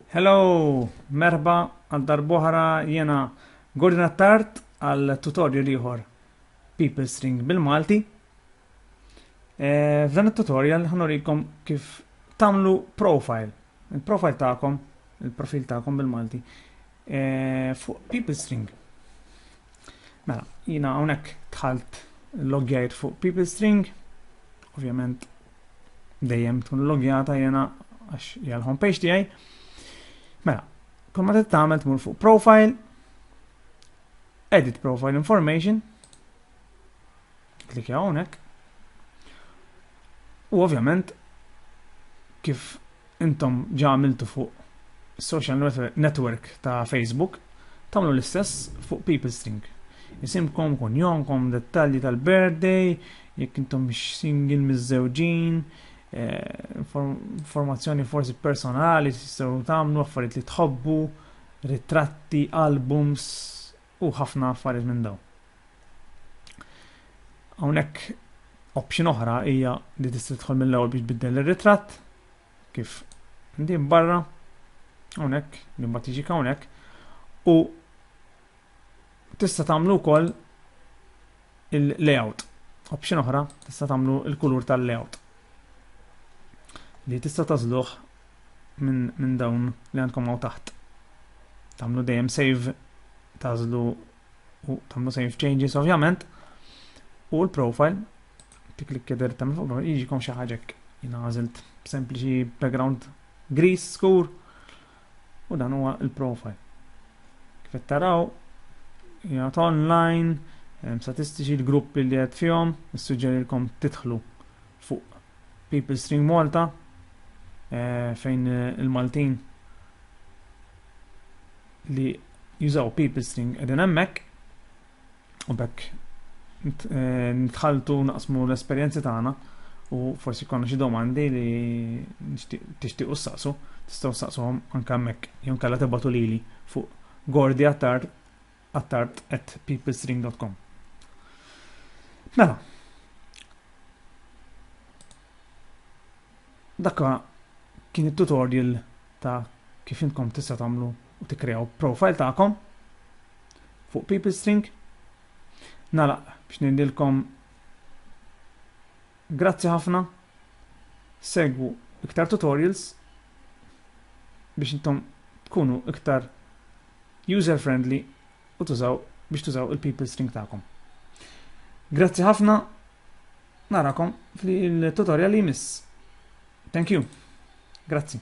Hello, merba għal darbohra jena Gordon Attart għal tutorial ieħor People String bil-Malti. F'dan il-tutorial ħanurikom kif tamlu profile, il-profile ta'kom, il-profil ta'kom bil-Malti fuq People String. Mela, jena hawnhekk tħalt logjajt fuq People String, ovvjament dejjem tkun logjata jena għax hija l-homepage tiegħi. Mela, kull ma tagħmel tmur fuq profile, edit profile information, klikja hawnhekk. U ovvjament kif intom ġa għamiltu fuq social network ta' Facebook, tagħmlu l-istess fuq People String. Isimkom, kunjomkom, dettalji tal-birthday, jekk intom mhix single miż-żewġin, informazzjoni forsi personali tistgħu tagħmlu affarijiet li tħobbu, ritratti, albums u ħafna affarijiet minn dawn. Hawnhekk option oħra hija li tista' tidħol mill-ewwel biex tbiddel ir-ritratt kif din barra hawnhekk li mbagħad tiġi hawnhekk u tista' tagħmlu wkoll il-layout. Option oħra tista' tagħmlu l-kulur tal-layout li tista' tażluh minn dawn li għandkom hawn taħt. Tagħmlu dejjem save, tażlu u tagħmlu save changes ovvjament. U l-profile tiklikja direttament fuq jiġikom xi ħaġa hekk. Jiena għażilt sempliċi background grease skur u dan huwa l-profile. Kif qed taraw jgħat online, statistiċi l-gruppi li qed fihom, nissuġġerilkom tidħlu fuq People String Malta fejn il-Maltin li jużaw People String qegħdin hemmhekk u bekk nitħaltu naqsmu l-esperjenzi tagħna u forsi konna xi domandi li tixtiequ ssaqsu, tistgħu ssaqsuhom anke hemmhekk jew inkella tibgħatu lili fuq gordiattart@peoplestring.com. Mela, dakka kien it-tutorial ta' kif intkom tista' tagħmlu u tikkreaw profile tagħkom fuq People String. Nagħlaq biex nindilkom grazzi ħafna, segwu iktar tutorials biex intom tkunu iktar user friendly u biex tużaw il-People String tagħkom. Grazzi ħafna, narakom fil-tutorial li jmiss. Thank you. Grazie.